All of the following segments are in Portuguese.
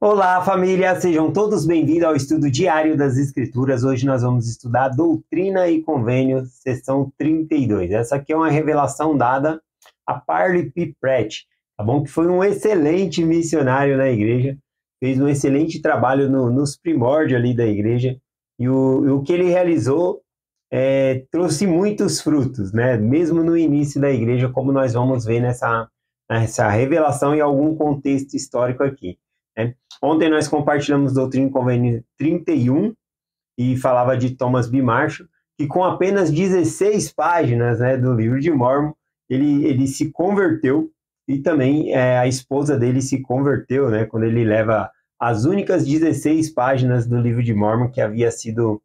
Olá, família! Sejam todos bem-vindos ao estudo diário das Escrituras. Hoje nós vamos estudar Doutrina e Convênios, sessão 32. Essa aqui é uma revelação dada a Parley P. Pratt, tá bom? Que foi um excelente missionário na igreja, fez um excelente trabalho nos primórdios ali da igreja, e o que ele realizou trouxe muitos frutos, né? Mesmo no início da igreja, como nós vamos ver nessa revelação e algum contexto histórico aqui, né? Ontem nós compartilhamos Doutrina e Convênio 31 e falava de Thomas B. Marshall, que com apenas 16 páginas, né, do livro de Mórmon, ele se converteu, e também a esposa dele se converteu, né, quando ele leva as únicas 16 páginas do livro de Mórmon que havia sido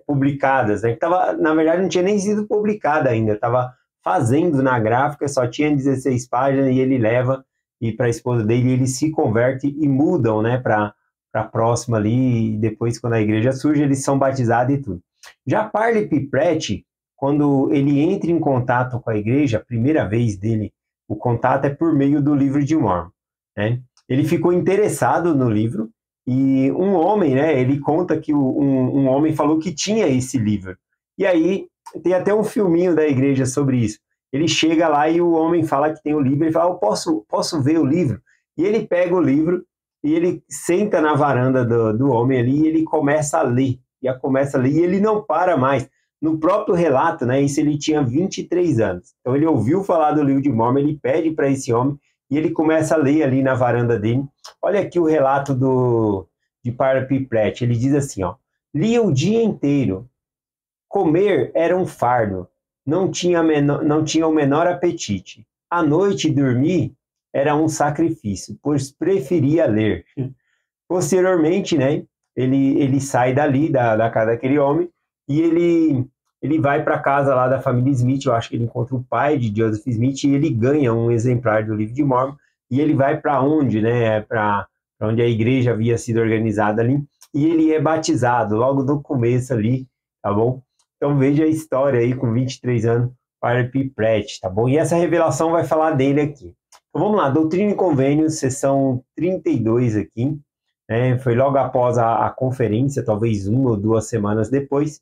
publicadas, né, que tava, na verdade não tinha nem sido publicada ainda, estava fazendo na gráfica, só tinha 16 páginas, e ele leva e para a esposa dele, ele se converte e mudam, né, para a próxima ali, e depois quando a igreja surge, eles são batizados e tudo. Já Parley P. Pratt, quando ele entra em contato com a igreja, a primeira vez dele, o contato é por meio do livro de Mórmon, né? Ele ficou interessado no livro, e um homem, né, ele conta que um homem falou que tinha esse livro, e aí tem até um filminho da igreja sobre isso. Ele chega lá e o homem fala que tem o livro, ele fala, eu posso ver o livro? E ele pega o livro e ele senta na varanda do homem ali, e ele começa a ler, e ele não para mais. No próprio relato, né, isso, ele tinha 23 anos. Então ele ouviu falar do livro de Mórmon, ele pede para esse homem, e ele começa a ler ali na varanda dele. Olha aqui o relato de Parley P. Pratt, ele diz assim, ó, lia o dia inteiro, comer era um fardo, não tinha o menor apetite. À noite, dormir era um sacrifício, pois preferia ler. Posteriormente, né, ele sai dali, da casa daquele homem, e ele vai para a casa lá da família Smith. Eu acho que ele encontra o pai de Joseph Smith, e ele ganha um exemplar do livro de Mórmon, e ele vai para onde, né, para onde a igreja havia sido organizada ali, e ele é batizado logo no começo ali, tá bom? Então veja a história aí com 23 anos, Parley P. Pratt, tá bom? E essa revelação vai falar dele aqui. Então vamos lá, Doutrina e Convênios, sessão 32 aqui, foi logo após a conferência, talvez 1 ou 2 semanas depois,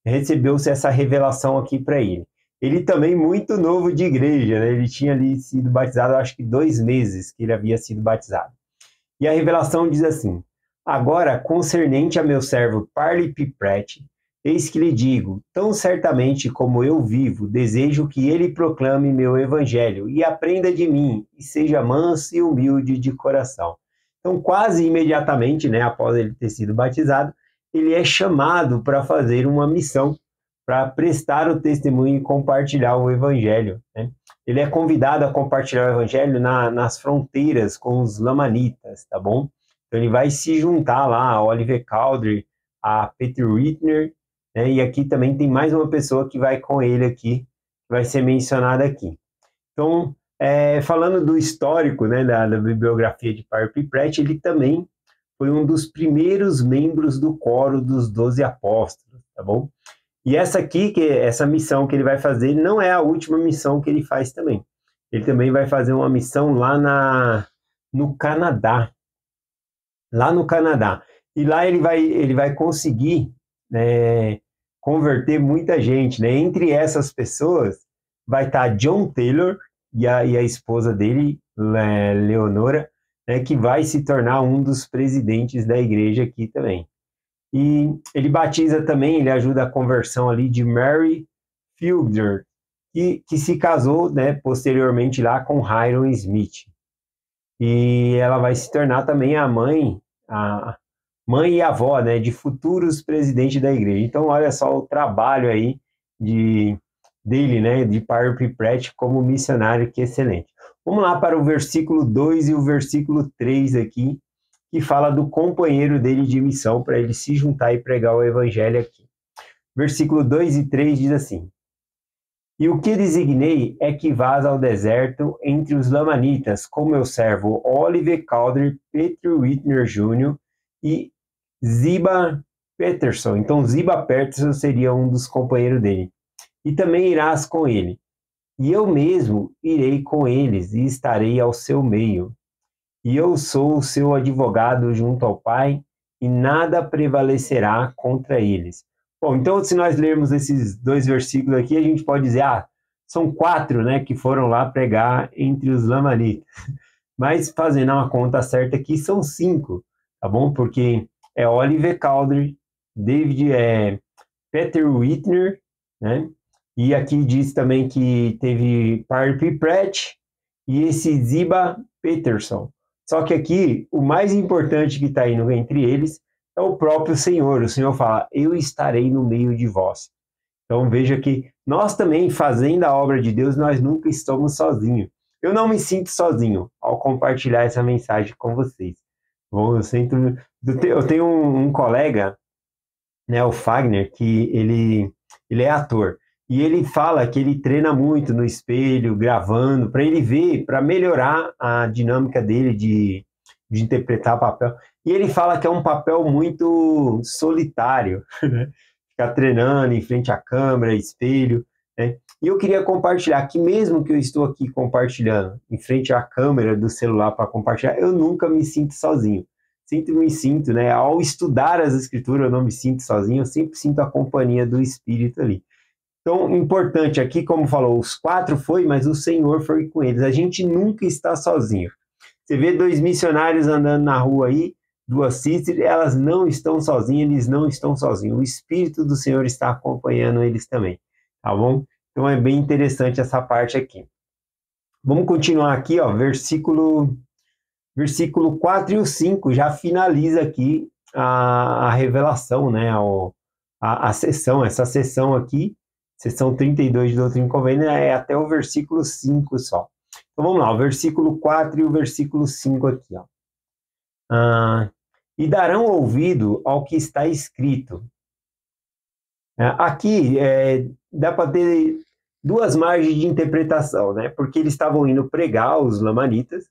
recebeu-se essa revelação aqui para ele. Ele também muito novo de igreja, né? Ele tinha ali sido batizado, acho que 2 meses que ele havia sido batizado. E a revelação diz assim, agora, concernente a meu servo Parley P. Pratt, eis que lhe digo, tão certamente como eu vivo, desejo que ele proclame meu evangelho e aprenda de mim, e seja manso e humilde de coração. Então, quase imediatamente, né, após ele ter sido batizado, ele é chamado para fazer uma missão, para prestar o testemunho e compartilhar o evangelho, né? Ele é convidado a compartilhar o evangelho nas fronteiras com os lamanitas, tá bom? Então ele vai se juntar lá a Oliver Cowdery, a Peter Whitner, né? E aqui também tem mais uma pessoa que vai com ele aqui, que vai ser mencionada aqui. Então, falando do histórico, né, da bibliografia de Parley P. Pratt, ele também foi um dos primeiros membros do coro dos 12 apóstolos, tá bom? E essa missão que ele vai fazer não é a última missão que ele faz também. Ele também vai fazer uma missão lá no Canadá. Lá no Canadá. E lá ele vai conseguir, né, converter muita gente, né? Entre essas pessoas vai estar John Taylor e a esposa dele, Leonora, né, que vai se tornar um dos presidentes da igreja aqui também. E ele batiza também, ele ajuda a conversão ali de Mary Fielder, que se casou, né, posteriormente lá com Hyrum Smith. E ela vai se tornar também a mãe e avó, né, de futuros presidentes da igreja. Então, olha só o trabalho aí dele, né, de Parley P. Pratt como missionário, que excelente. Vamos lá para o versículo 2 e o versículo 3 aqui, que fala do companheiro dele de missão, para ele se juntar e pregar o evangelho aqui. Versículo 2 e 3 diz assim, e o que designei é que vás ao deserto entre os lamanitas, com meu servo Oliver Cowdery, Peter Whitner Jr. e Ziba Peterson. Então, Ziba Peterson seria um dos companheiros dele. E também irás com ele. E eu mesmo irei com eles e estarei ao seu meio. e eu sou o seu advogado junto ao Pai, e nada prevalecerá contra eles. Bom, então se nós lermos esses 2 versículos aqui, a gente pode dizer, são 4, né, que foram lá pregar entre os lamanitas. Mas fazendo uma conta certa aqui, são 5, tá bom? Porque é Oliver Cowdery, David Peter Whitner, né? E aqui diz também que teve Parley Pratt e esse Ziba Peterson. Só que aqui, o mais importante que está indo entre eles é o próprio Senhor. O Senhor fala, eu estarei no meio de vós. Então veja que nós também, fazendo a obra de Deus, nós nunca estamos sozinhos. Eu não me sinto sozinho ao compartilhar essa mensagem com vocês. Bom, eu tenho um colega, né, o Fagner, que ele é ator. E ele fala que ele treina muito no espelho, gravando, para ele ver, para melhorar a dinâmica dele de interpretar papel. E ele fala que é um papel muito solitário, né? Ficar treinando em frente à câmera, espelho, né? E eu queria compartilhar que mesmo que eu estou aqui compartilhando em frente à câmera do celular para compartilhar, eu nunca me sinto sozinho. Sempre me sinto, né? Ao estudar as escrituras, eu não me sinto sozinho, eu sempre sinto a companhia do Espírito ali. Então, importante aqui, como falou, os 4 foi, mas o Senhor foi com eles. A gente nunca está sozinho. Você vê 2 missionários andando na rua aí, 2 sisters, elas não estão sozinhas, eles não estão sozinhos. O Espírito do Senhor está acompanhando eles também, tá bom? Então é bem interessante essa parte aqui. Vamos continuar aqui, ó, versículo 4 e o 5, já finaliza aqui a revelação, né? A sessão, essa sessão aqui, sessão 32 de Doutrina e Convênio, é até o versículo 5 só. Então vamos lá, o versículo 4 e o versículo 5 aqui, ó. E darão ouvido ao que está escrito. Aqui dá para ter 2 margens de interpretação, né? Porque eles estavam indo pregar os lamanitas,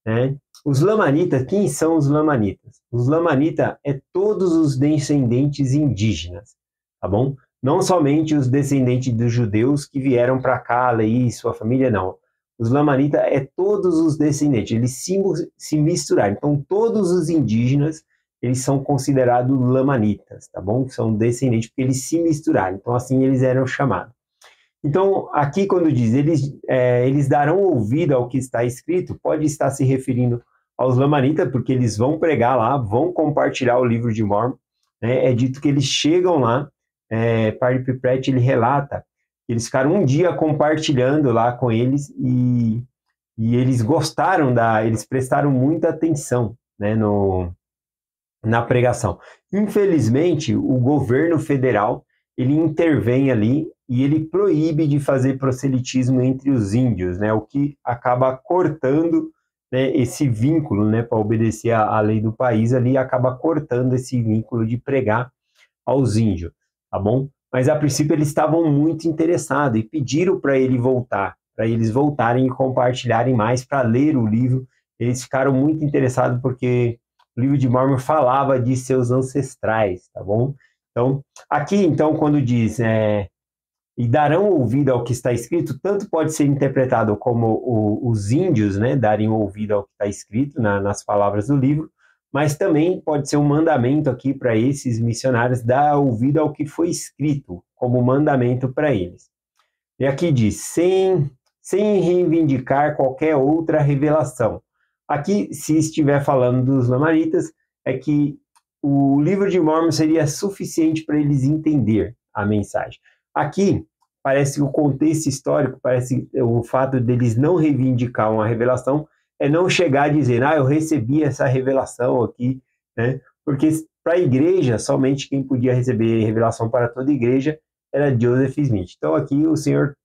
né? Os lamanitas, quem são os lamanitas? Os lamanitas é todos os descendentes indígenas, tá bom? Não somente os descendentes dos judeus que vieram para cá, ali, sua família, não. Os lamanitas é todos os descendentes, eles se misturaram. Então, todos os indígenas, eles são considerados lamanitas, tá bom? São descendentes, porque eles se misturaram. Então, assim eles eram chamados. Então, aqui quando diz, eles darão ouvido ao que está escrito, pode estar se referindo aos lamanitas, porque eles vão pregar lá, vão compartilhar o livro de Mórmon, né? É dito que eles chegam lá, Parley Pratt, ele relata, eles ficaram um dia compartilhando lá com eles e eles gostaram eles prestaram muita atenção, né, na pregação. Infelizmente, o governo federal, ele intervém ali e ele proíbe de fazer proselitismo entre os índios, né, o que acaba cortando, né, esse vínculo, né, para obedecer à lei do país ali, acaba cortando esse vínculo de pregar aos índios, tá bom? Mas a princípio eles estavam muito interessados e pediram para ele voltar, para eles voltarem e compartilharem mais, para ler o livro. Eles ficaram muito interessados porque o livro de Mórmon falava de seus ancestrais, tá bom? Então, aqui, então, quando diz e darão ouvido ao que está escrito, tanto pode ser interpretado como os índios, né, darem ouvido ao que está escrito nas palavras do livro, mas também pode ser um mandamento aqui para esses missionários, dar ouvido ao que foi escrito, como mandamento para eles. E aqui diz, sem reivindicar qualquer outra revelação. Aqui, se estiver falando dos lamanitas, é que o livro de Mórmon seria suficiente para eles entender a mensagem. Aqui, parece que o contexto histórico, parece o fato deles não reivindicar uma revelação, é não chegar a dizer, eu recebi essa revelação aqui, né? Porque para a igreja, somente quem podia receber revelação para toda a igreja era Joseph Smith. Então aqui o Senhor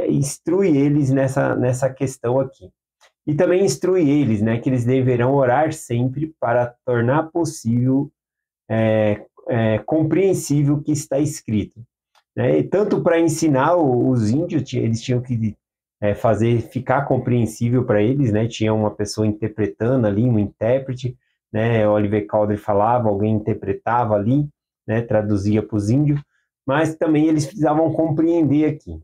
instrui eles nessa questão aqui. E também instrui eles, né, que eles deverão orar sempre para tornar possível, compreensível o que está escrito. Né? E tanto para ensinar os índios, eles tinham que fazer ficar compreensível para eles, né? Tinha uma pessoa interpretando ali, um intérprete, né? Oliver Cowdery falava, alguém interpretava ali, né? Traduzia para os índios, mas também eles precisavam compreender aqui.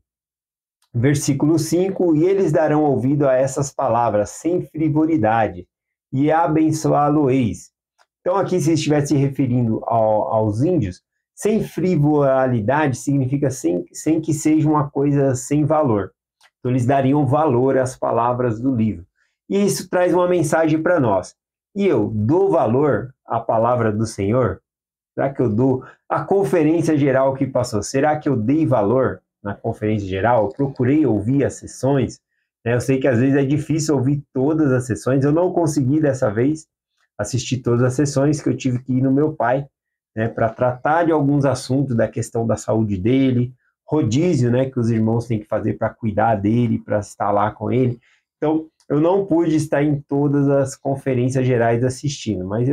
Versículo 5, e eles darão ouvido a essas palavras sem frivolidade, e abençoá-lo-eis. Então aqui se estivesse se referindo aos índios, sem frivolidade significa sem que seja uma coisa sem valor. Então eles dariam valor às palavras do livro. E isso traz uma mensagem para nós. E eu dou valor à palavra do Senhor? Será que eu dou a conferência geral que passou? Será que eu dei valor na conferência geral? Eu procurei ouvir as sessões. Eu sei que às vezes é difícil ouvir todas as sessões. Eu não consegui dessa vez assistir todas as sessões, que eu tive que ir no meu pai, para tratar de alguns assuntos da questão da saúde dele, rodízio, que os irmãos têm que fazer para cuidar dele, para estar lá com ele. Então, eu não pude estar em todas as conferências gerais assistindo, mas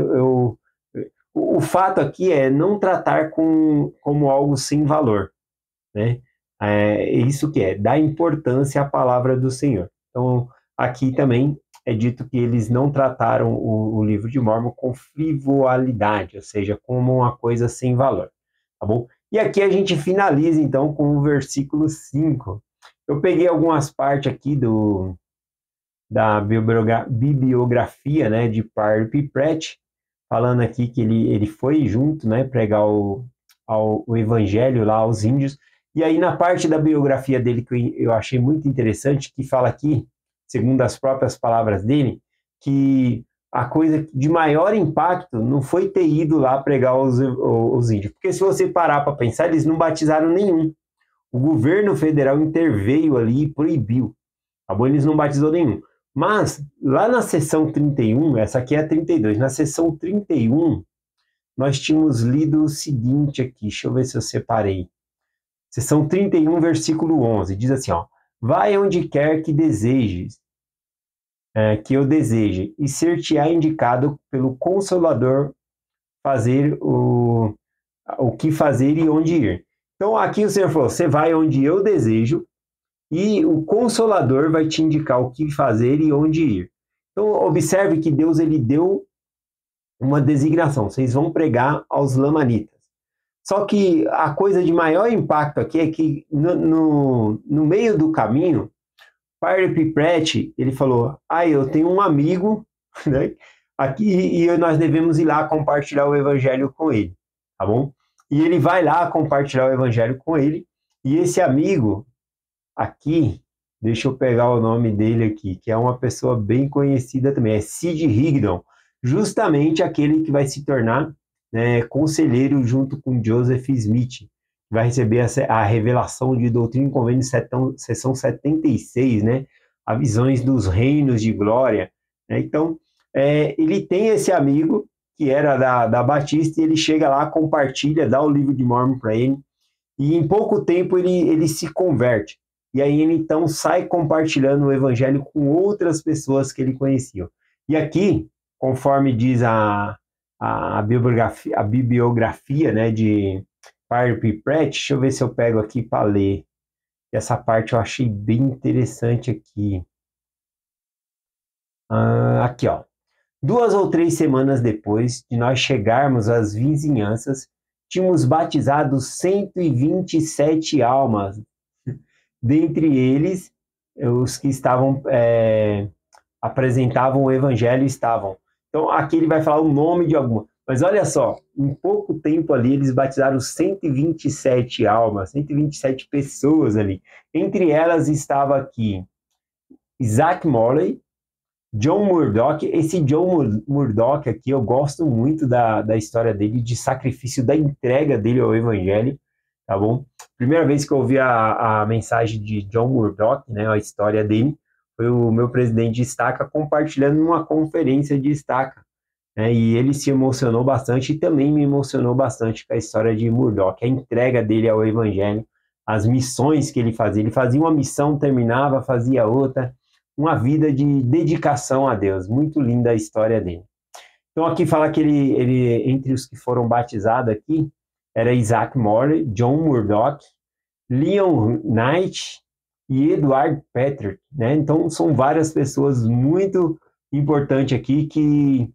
o fato aqui é não tratar como algo sem valor, né? É isso que dar importância à palavra do Senhor. Então, aqui também é dito que eles não trataram o livro de Mórmon com frivolidade, ou seja, como uma coisa sem valor, tá bom? E aqui a gente finaliza, então, com o versículo 5. Eu peguei algumas partes aqui da bibliografia, de Parley Pratt, falando aqui que ele foi junto, pregar o evangelho lá aos índios. E aí na parte da biografia dele que eu achei muito interessante, que fala aqui, segundo as próprias palavras dele, que a coisa de maior impacto não foi ter ido lá pregar os índios. Porque se você parar para pensar, eles não batizaram nenhum. O governo federal interveio ali e proibiu. Tá bom? Eles não batizou nenhum. Mas, lá na sessão 31, essa aqui é a 32, na sessão 31, nós tínhamos lido o seguinte aqui, deixa eu ver se eu separei. Sessão 31, versículo 11, diz assim, vai onde quer que desejes, que eu deseje, e ser-te-á indicado pelo Consolador fazer o que fazer e onde ir. Então, aqui o Senhor falou, você vai onde eu desejo, e o Consolador vai te indicar o que fazer e onde ir. Então, observe que Deus ele deu uma designação. Vocês vão pregar aos lamanitas. Só que a coisa de maior impacto aqui é que no meio do caminho, Parley Pratt, ele falou, eu tenho um amigo, aqui e nós devemos ir lá compartilhar o evangelho com ele, tá bom? E ele vai lá compartilhar o evangelho com ele, e esse amigo aqui, deixa eu pegar o nome dele aqui, que é uma pessoa bem conhecida também, é Sid Higdon, justamente aquele que vai se tornar conselheiro junto com Joseph Smith, vai receber a revelação de Doutrina e Convênio, sessão 76, a visões dos reinos de glória. Então, ele tem esse amigo, que era da Batista, e ele chega lá, compartilha, dá o livro de Mórmon para ele, e em pouco tempo ele se converte. E aí ele então sai compartilhando o evangelho com outras pessoas que ele conhecia. E aqui, conforme diz a bibliografia de Parley Pratt, deixa eu ver se eu pego aqui para ler. Essa parte eu achei bem interessante aqui. Aqui, 2 ou 3 semanas depois de nós chegarmos às vizinhanças, tínhamos batizado 127 almas. Dentre eles, os que estavam apresentavam o evangelho estavam. Então, aqui ele vai falar o nome de alguma. Mas olha só, em pouco tempo ali, eles batizaram 127 almas, 127 pessoas ali. Entre elas estava aqui Isaac Morley, John Murdock. Esse John Murdock aqui, eu gosto muito da história dele, de sacrifício, da entrega dele ao evangelho. Tá bom? Primeira vez que eu ouvi a mensagem de John Murdock, a história dele, foi o meu presidente de Estaca compartilhando numa conferência de Estaca. E ele se emocionou bastante e também me emocionou bastante com a história de Murdock, a entrega dele ao evangelho, as missões que ele fazia. Ele fazia uma missão, terminava, fazia outra, uma vida de dedicação a Deus. Muito linda a história dele. Então aqui fala que ele entre os que foram batizados aqui, era Isaac Morley, John Murdock, Leon Knight e Edward Patrick, Então, são várias pessoas muito importantes aqui que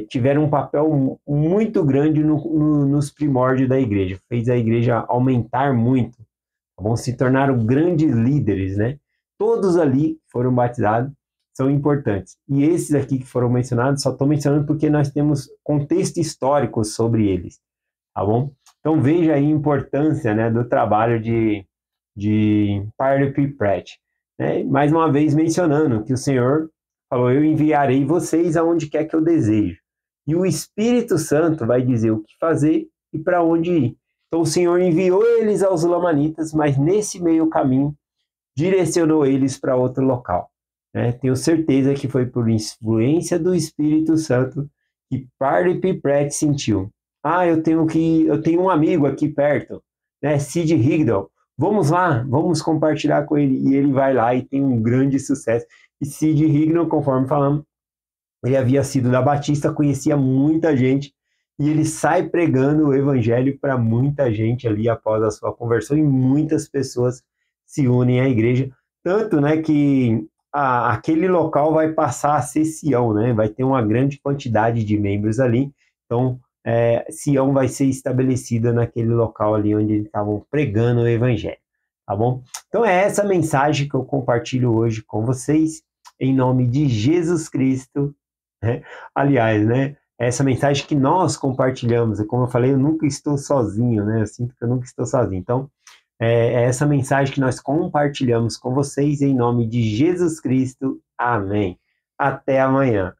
tiveram um papel muito grande nos primórdios da igreja. Fez a igreja aumentar muito, se tornaram grandes líderes, Todos ali foram batizados. são importantes. E esses aqui que foram mencionados, só estou mencionando porque nós temos contexto histórico sobre eles, tá bom? Então veja aí a importância, né, do trabalho de Parley Pratt, né? Mais uma vez mencionando que o Senhor falou, eu enviarei vocês aonde quer que eu desejo. E o Espírito Santo vai dizer o que fazer e para onde ir. Então o Senhor enviou eles aos Lamanitas, mas nesse meio caminho direcionou eles para outro local, né? Tenho certeza que foi por influência do Espírito Santo que Parley P. Pratt sentiu. Eu tenho um amigo aqui perto, né? Sid Higdon. Vamos lá, vamos compartilhar com ele. E ele vai lá e tem um grande sucesso. E Sid Higdon, conforme falamos, ele havia sido da Batista, conhecia muita gente, e ele sai pregando o evangelho para muita gente ali após a sua conversão, e muitas pessoas se unem à igreja, tanto, né, que aquele local vai passar a ser Sião, né, vai ter uma grande quantidade de membros ali, então Sião vai ser estabelecida naquele local ali onde eles estavam pregando o evangelho, tá bom? Então é essa mensagem que eu compartilho hoje com vocês, em nome de Jesus Cristo, né? Aliás, né, essa mensagem que nós compartilhamos, e como eu falei, eu nunca estou sozinho, né? Eu sinto que eu nunca estou sozinho. Então, é essa mensagem que nós compartilhamos com vocês em nome de Jesus Cristo. Amém. Até amanhã.